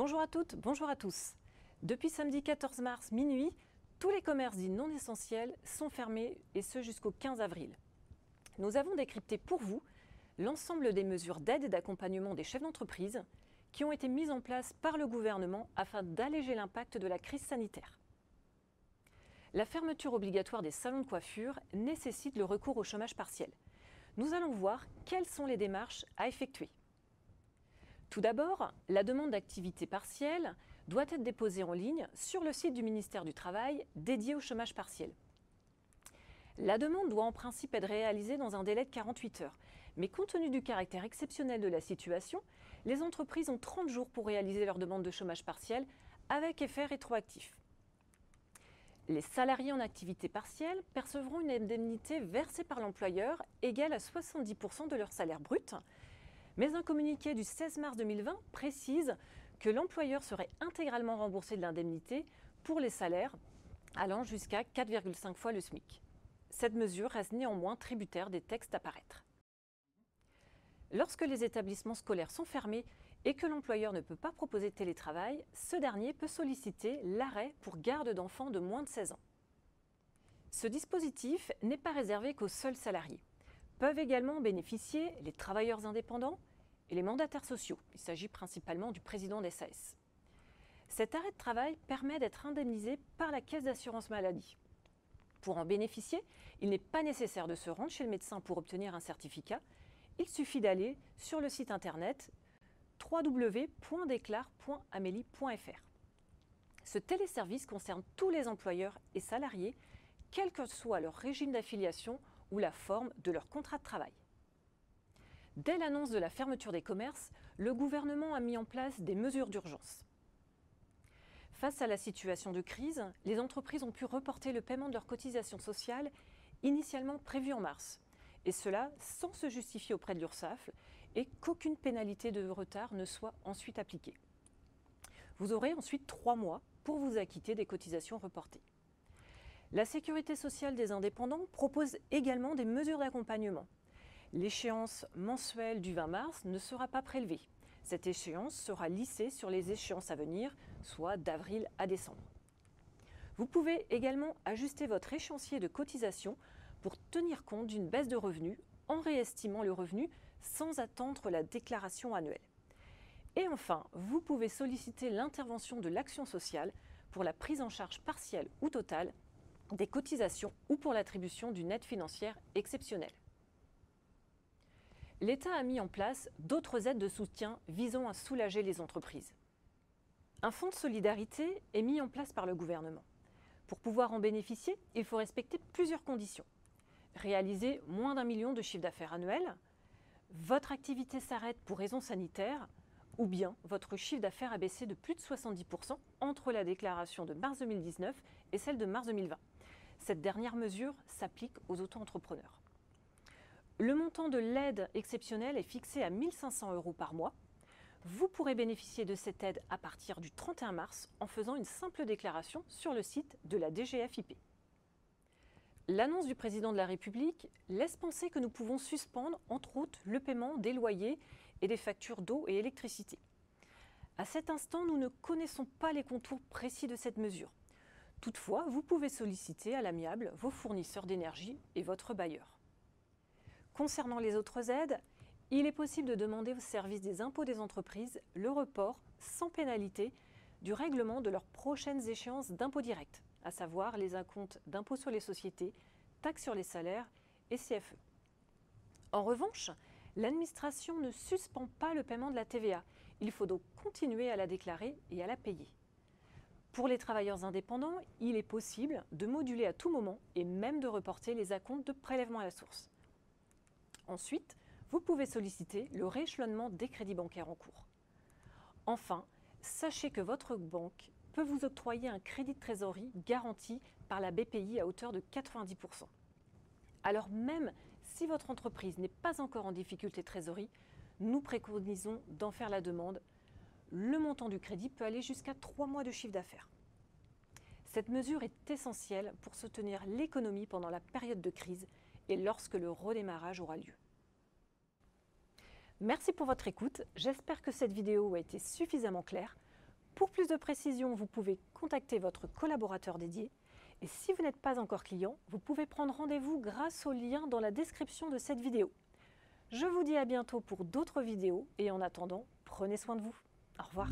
Bonjour à toutes, bonjour à tous. Depuis samedi 14 mars minuit, tous les commerces dits non essentiels sont fermés et ce jusqu'au 15 avril. Nous avons décrypté pour vous l'ensemble des mesures d'aide et d'accompagnement des chefs d'entreprise qui ont été mises en place par le gouvernement afin d'alléger l'impact de la crise sanitaire. La fermeture obligatoire des salons de coiffure nécessite le recours au chômage partiel. Nous allons voir quelles sont les démarches à effectuer. Tout d'abord, la demande d'activité partielle doit être déposée en ligne sur le site du ministère du Travail dédié au chômage partiel. La demande doit en principe être réalisée dans un délai de 48 heures. Mais compte tenu du caractère exceptionnel de la situation, les entreprises ont 30 jours pour réaliser leur demande de chômage partiel avec effet rétroactif. Les salariés en activité partielle percevront une indemnité versée par l'employeur égale à 70% de leur salaire brut. Mais un communiqué du 16 mars 2020 précise que l'employeur serait intégralement remboursé de l'indemnité pour les salaires allant jusqu'à 4,5 fois le SMIC. Cette mesure reste néanmoins tributaire des textes à paraître. Lorsque les établissements scolaires sont fermés et que l'employeur ne peut pas proposer de télétravail, ce dernier peut solliciter l'arrêt pour garde d'enfants de moins de 16 ans. Ce dispositif n'est pas réservé qu'aux seuls salariés. Peuvent également en bénéficier les travailleurs indépendants et les mandataires sociaux. Il s'agit principalement du président des SAS. Cet arrêt de travail permet d'être indemnisé par la caisse d'assurance maladie. Pour en bénéficier, il n'est pas nécessaire de se rendre chez le médecin pour obtenir un certificat. Il suffit d'aller sur le site internet www.declare.amelie.fr. Ce téléservice concerne tous les employeurs et salariés, quel que soit leur régime d'affiliation ou la forme de leur contrat de travail. Dès l'annonce de la fermeture des commerces, le gouvernement a mis en place des mesures d'urgence. Face à la situation de crise, les entreprises ont pu reporter le paiement de leurs cotisations sociales initialement prévues en mars, et cela sans se justifier auprès de l'URSSAF et qu'aucune pénalité de retard ne soit ensuite appliquée. Vous aurez ensuite 3 mois pour vous acquitter des cotisations reportées. La Sécurité sociale des indépendants propose également des mesures d'accompagnement. L'échéance mensuelle du 20 mars ne sera pas prélevée. Cette échéance sera lissée sur les échéances à venir, soit d'avril à décembre. Vous pouvez également ajuster votre échéancier de cotisation pour tenir compte d'une baisse de revenus en réestimant le revenu sans attendre la déclaration annuelle. Et enfin, vous pouvez solliciter l'intervention de l'action sociale pour la prise en charge partielle ou totale des cotisations ou pour l'attribution d'une aide financière exceptionnelle. L'État a mis en place d'autres aides de soutien visant à soulager les entreprises. Un fonds de solidarité est mis en place par le gouvernement. Pour pouvoir en bénéficier, il faut respecter plusieurs conditions. Réaliser moins d'1 million de chiffre d'affaires annuel, votre activité s'arrête pour raisons sanitaires, ou bien votre chiffre d'affaires a baissé de plus de 70% entre la déclaration de mars 2019 et celle de mars 2020. Cette dernière mesure s'applique aux auto-entrepreneurs. Le montant de l'aide exceptionnelle est fixé à 1 500 € par mois. Vous pourrez bénéficier de cette aide à partir du 31 mars en faisant une simple déclaration sur le site de la DGFiP. L'annonce du président de la République laisse penser que nous pouvons suspendre, entre autres, le paiement des loyers et des factures d'eau et électricité. À cet instant, nous ne connaissons pas les contours précis de cette mesure. Toutefois, vous pouvez solliciter à l'amiable vos fournisseurs d'énergie et votre bailleur. Concernant les autres aides, il est possible de demander au service des impôts des entreprises le report sans pénalité du règlement de leurs prochaines échéances d'impôts directs, à savoir les acomptes d'impôts sur les sociétés, taxes sur les salaires et CFE. En revanche, l'administration ne suspend pas le paiement de la TVA. Il faut donc continuer à la déclarer et à la payer. Pour les travailleurs indépendants, il est possible de moduler à tout moment et même de reporter les acomptes de prélèvement à la source. Ensuite, vous pouvez solliciter le rééchelonnement des crédits bancaires en cours. Enfin, sachez que votre banque peut vous octroyer un crédit de trésorerie garanti par la BPI à hauteur de 90%. Alors même si votre entreprise n'est pas encore en difficulté de trésorerie, nous préconisons d'en faire la demande. Le montant du crédit peut aller jusqu'à 3 mois de chiffre d'affaires. Cette mesure est essentielle pour soutenir l'économie pendant la période de crise et lorsque le redémarrage aura lieu. Merci pour votre écoute, j'espère que cette vidéo a été suffisamment claire. Pour plus de précision, vous pouvez contacter votre collaborateur dédié. Et si vous n'êtes pas encore client, vous pouvez prendre rendez-vous grâce au lien dans la description de cette vidéo. Je vous dis à bientôt pour d'autres vidéos et en attendant, prenez soin de vous. Au revoir.